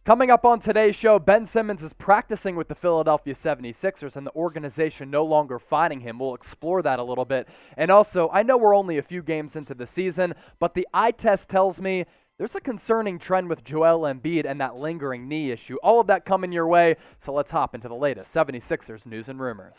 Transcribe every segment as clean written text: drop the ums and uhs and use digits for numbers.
Coming up on today's show, Ben Simmons is practicing with the Philadelphia 76ers and the organization no longer finding him. We'll explore that a little bit. And also, I know we're only a few games into the season, but the eye test tells me there's a concerning trend with Joel Embiid and that lingering knee issue. All of that coming your way, so let's hop into the latest 76ers news and rumors.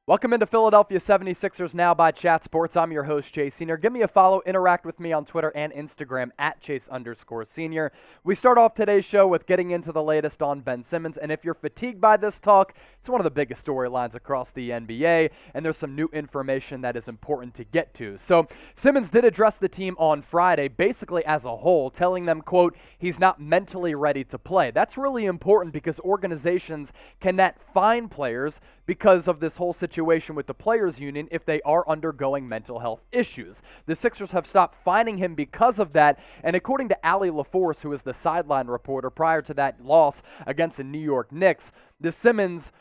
Welcome into Philadelphia 76ers Now by Chat Sports. I'm your host, Chase Senior. Give me a follow. Interact with me on Twitter and Instagram at Chase_Senior. We start off today's show with getting into the latest on Ben Simmons. And if you're fatigued by this talk, it's one of the biggest storylines across the NBA. And there's some new information that is important to get to. So Simmons did address the team on Friday, basically as a whole, telling them, quote, he's not mentally ready to play. That's really important because organizations cannot fine players because of this whole situation with the players union if they are undergoing mental health issues. The Sixers have stopped fining him because of that, and according to Allie LaForce, who is the sideline reporter prior to that loss against the New York Knicks, the Sixers,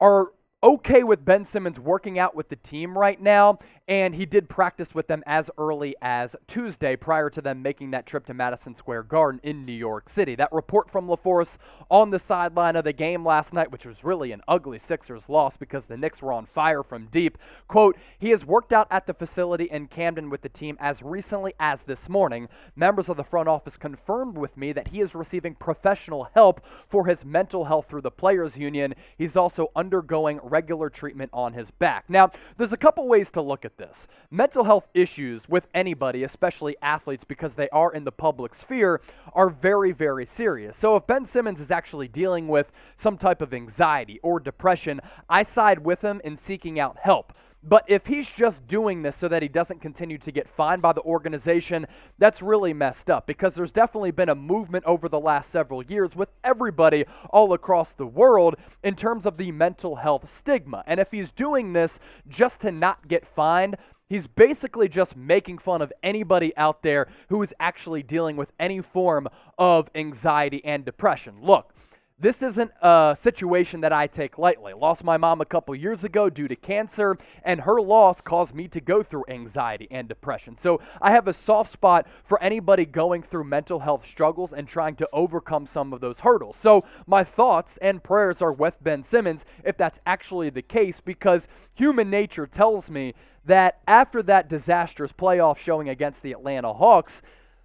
are okay with Ben Simmons working out with the team right now, and he did practice with them as early as Tuesday prior to them making that trip to Madison Square Garden in New York City. That report from LaForce on the sideline of the game last night, which was really an ugly Sixers loss because the Knicks were on fire from deep, quote, he has worked out at the facility in Camden with the team as recently as this morning. Members of the front office confirmed with me that he is receiving professional help for his mental health through the players union. He's also undergoing regular treatment on his back. Now, there's a couple ways to look at this. Mental health issues with anybody, especially athletes, because they are in the public sphere, are very, very serious. So if Ben Simmons is actually dealing with some type of anxiety or depression, I side with him in seeking out help. But if he's just doing this so that he doesn't continue to get fined by the organization, that's really messed up because there's definitely been a movement over the last several years with everybody all across the world in terms of the mental health stigma. And if he's doing this just to not get fined, he's basically just making fun of anybody out there who is actually dealing with any form of anxiety and depression. Look, this isn't a situation that I take lightly. Lost my mom a couple years ago due to cancer, and her loss caused me to go through anxiety and depression. So I have a soft spot for anybody going through mental health struggles and trying to overcome some of those hurdles. So my thoughts and prayers are with Ben Simmons if that's actually the case, because human nature tells me that after that disastrous playoff showing against the Atlanta Hawks,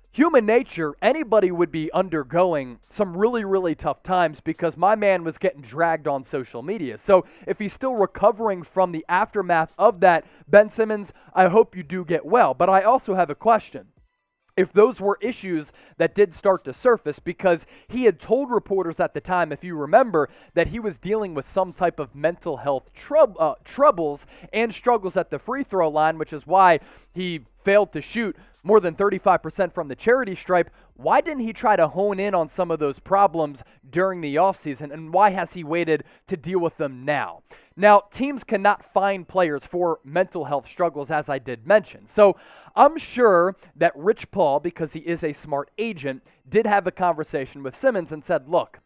human nature, anybody would be undergoing some really, really tough times because my man was getting dragged on social media. So if he's still recovering from the aftermath of that, Ben Simmons, I hope you do get well. But I also have a question. If those were issues that did start to surface, because he had told reporters at the time, if you remember, that he was dealing with some type of mental health troubles and struggles at the free throw line, which is why he failed to shoot more than 35% from the charity stripe. Why didn't he try to hone in on some of those problems during the offseason, and why has he waited to deal with them now? Now, teams cannot fine players for mental health struggles, as I did mention. So I'm sure that Rich Paul, because he is a smart agent, did have a conversation with Simmons and said, look,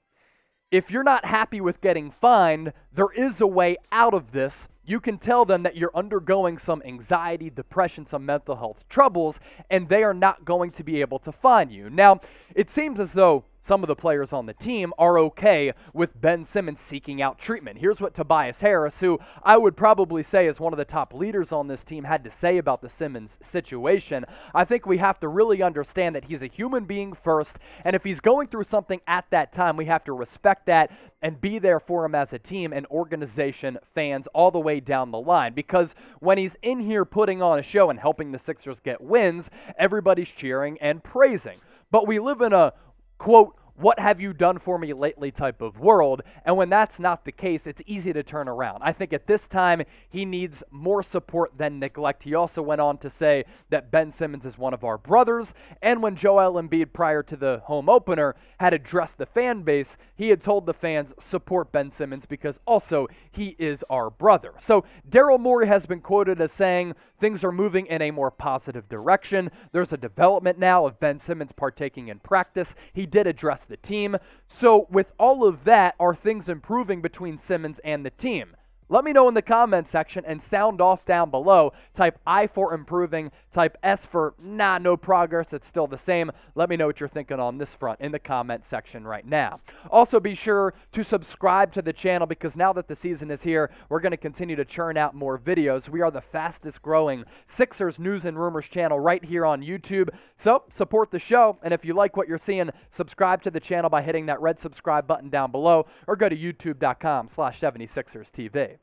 if you're not happy with getting fined, there is a way out of this. You can tell them that you're undergoing some anxiety, depression, some mental health troubles, and they are not going to be able to fine you. Now, it seems as though some of the players on the team are okay with Ben Simmons seeking out treatment. Here's what Tobias Harris, who I would probably say is one of the top leaders on this team, had to say about the Simmons situation. I think we have to really understand that he's a human being first, and if he's going through something at that time, we have to respect that and be there for him as a team and organization, fans, all the way down the line. Because when he's in here putting on a show and helping the Sixers get wins, everybody's cheering and praising. But we live in a, quote, what have you done for me lately type of world, and when that's not the case, it's easy to turn around. I think at this time, he needs more support than neglect. He also went on to say that Ben Simmons is one of our brothers, and when Joel Embiid, prior to the home opener, had addressed the fan base, he had told the fans, support Ben Simmons because also he is our brother. So Daryl Morey has been quoted as saying, things are moving in a more positive direction. There's a development now of Ben Simmons partaking in practice. He did address the team. So with all of that, are things improving between Simmons and the team? Let me know in the comment section and sound off down below. Type I for improving, type S for no progress, it's still the same. Let me know what you're thinking on this front in the comment section right now. Also be sure to subscribe to the channel because now that the season is here, we're going to continue to churn out more videos. We are the fastest growing Sixers news and rumors channel right here on YouTube. So support the show, and if you like what you're seeing, subscribe to the channel by hitting that red subscribe button down below or go to youtube.com/76erstv.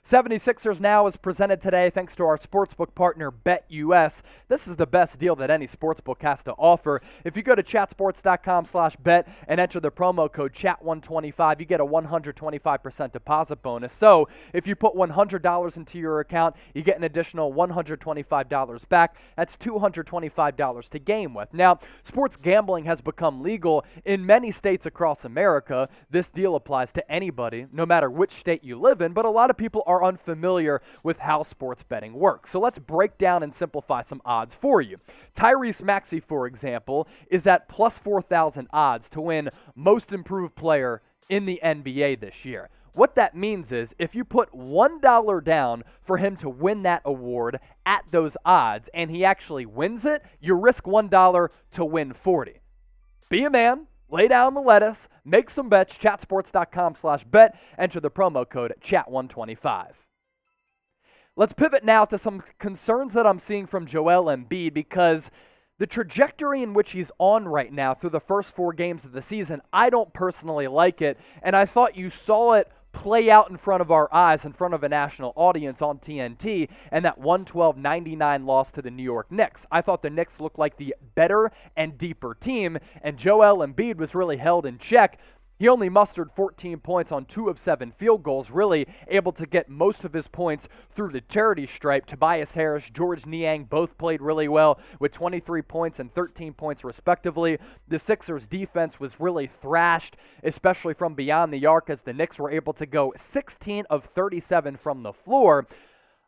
76ers Now is presented today thanks to our sportsbook partner, BetUS. This is the best deal that any sportsbook has to offer. If you go to chatsports.com/bet and enter the promo code CHAT125, you get a 125% deposit bonus. So if you put $100 into your account, you get an additional $125 back. That's $225 to game with. Now, sports gambling has become legal in many states across America. This deal applies to anybody, no matter which state you live in, but a lot of people are unfamiliar with how sports betting works. So let's break down and simplify some odds for you. Tyrese Maxey, for example, is at plus 4,000 odds to win Most Improved Player in the NBA this year. What that means is if you put $1 down for him to win that award at those odds and he actually wins it, you risk $1 to win 40. Be a man. Lay down the lettuce, make some bets, chatsports.com/bet, enter the promo code CHAT125. Let's pivot now to some concerns that I'm seeing from Joel Embiid because the trajectory in which he's on right now through the first 4 games of the season, I don't personally like it, and I thought you saw it play out in front of our eyes, in front of a national audience on TNT, and that 112-99 loss to the New York Knicks. I thought the Knicks looked like the better and deeper team, and Joel Embiid was really held in check. He only mustered 14 points on 2 of 7 field goals, really able to get most of his points through the charity stripe. Tobias Harris, George Niang both played really well with 23 points and 13 points respectively. The Sixers defense was really thrashed, especially from beyond the arc as the Knicks were able to go 16 of 37 from the floor.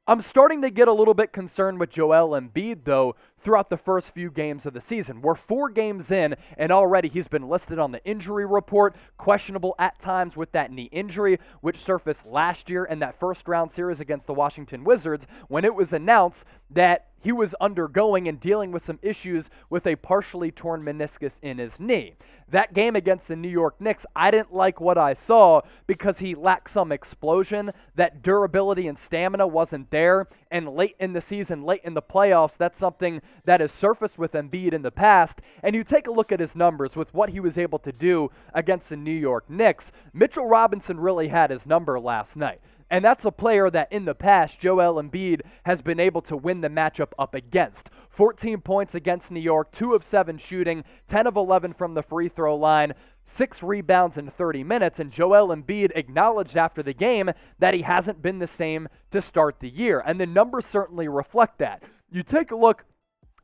I'm starting to get a little bit concerned with Joel Embiid, though, throughout the first few games of the season. We're 4 games in, and already he's been listed on the injury report, questionable at times with that knee injury, which surfaced last year in that first-round series against the Washington Wizards when it was announced that he was undergoing and dealing with some issues with a partially torn meniscus in his knee. That game against the New York Knicks, I didn't like what I saw because he lacked some explosion. That durability and stamina wasn't there. And late in the season, late in the playoffs, that's something that has surfaced with Embiid in the past. And you take a look at his numbers with what he was able to do against the New York Knicks. Mitchell Robinson really had his number last night. And that's a player that in the past, Joel Embiid has been able to win the matchup up against. 14 points against New York, 2 of 7 shooting, 10 of 11 from the free throw line, 6 rebounds in 30 minutes. And Joel Embiid acknowledged after the game that he hasn't been the same to start the year. And the numbers certainly reflect that. You take a look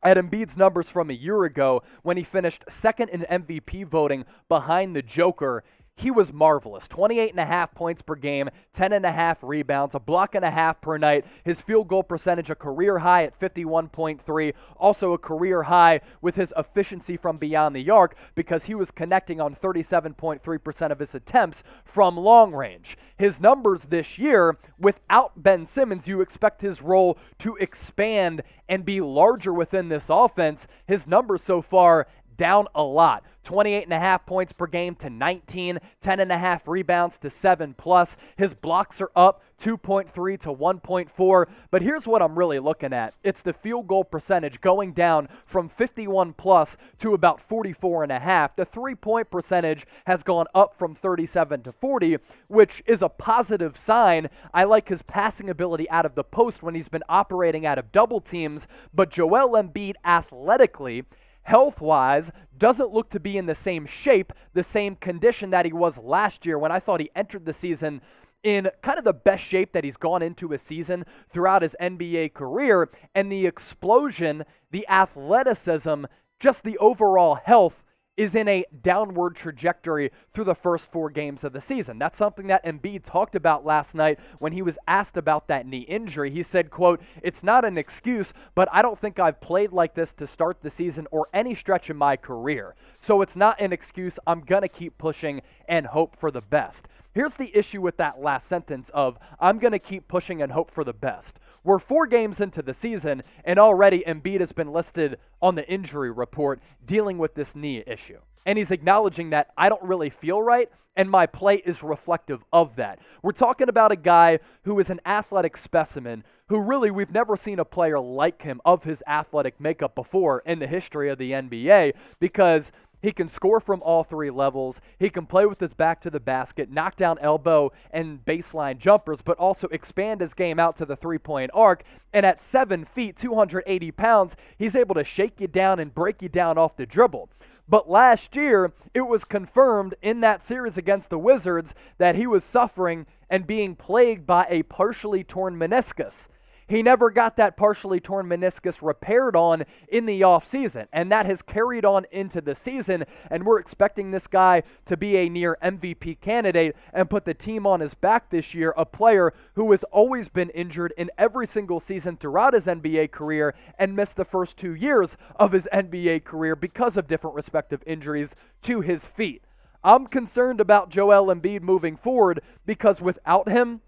at Embiid's numbers from a year ago when he finished second in MVP voting behind the Joker. He was marvelous. 28.5 points per game, 10.5 rebounds, a block and a half per night. His field goal percentage, a career high at 51.3. Also a career high with his efficiency from beyond the arc because he was connecting on 37.3% of his attempts from long range. His numbers this year, without Ben Simmons, you expect his role to expand and be larger within this offense. His numbers so far down a lot. 28.5 points per game to 19, 10.5 rebounds to 7+. His blocks are up 2.3 to 1.4. But here's what I'm really looking at. It's the field goal percentage going down from 51+ to about 44.5. The three-point percentage has gone up from 37 to 40, which is a positive sign. I like his passing ability out of the post when he's been operating out of double teams. But Joel Embiid athletically, health-wise, doesn't look to be in the same shape, the same condition that he was last year when I thought he entered the season in kind of the best shape that he's gone into a season throughout his NBA career. And the explosion, the athleticism, just the overall health is in a downward trajectory through the first 4 games of the season. That's something that Embiid talked about last night when he was asked about that knee injury. He said, quote, "It's not an excuse, but I don't think I've played like this to start the season or any stretch in my career. So it's not an excuse. I'm going to keep pushing and hope for the best." Here's the issue with that last sentence of, I'm going to keep pushing and hope for the best. We're 4 games into the season, and already Embiid has been listed on the injury report dealing with this knee issue. And he's acknowledging that I don't really feel right, and my play is reflective of that. We're talking about a guy who is an athletic specimen, who really we've never seen a player like him of his athletic makeup before in the history of the NBA, because he can score from all 3 levels. He can play with his back to the basket, knock down elbow and baseline jumpers, but also expand his game out to the 3-point arc. And at 7 feet, 280 pounds, he's able to shake you down and break you down off the dribble. But last year, it was confirmed in that series against the Wizards that he was suffering and being plagued by a partially torn meniscus. He never got that partially torn meniscus repaired on in the offseason, and that has carried on into the season, and we're expecting this guy to be a near MVP candidate and put the team on his back this year, a player who has always been injured in every single season throughout his NBA career and missed the first 2 years of his NBA career because of different respective injuries to his feet. I'm concerned about Joel Embiid moving forward because without him,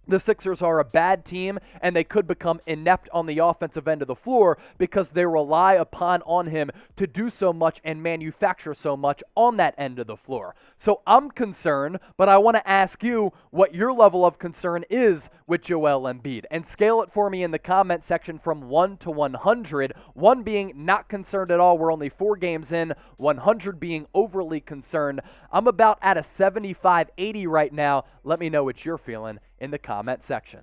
the Sixers are a bad team, and they could become inept on the offensive end of the floor because they rely upon him to do so much and manufacture so much on that end of the floor. So I'm concerned, but I want to ask you what your level of concern is with Joel Embiid, and scale it for me in the comment section from 1 to 100, 1 being not concerned at all, we're only 4 games in, 100 being overly concerned. I'm about at a 75-80 right now. Let me know what you're feeling in the comment section.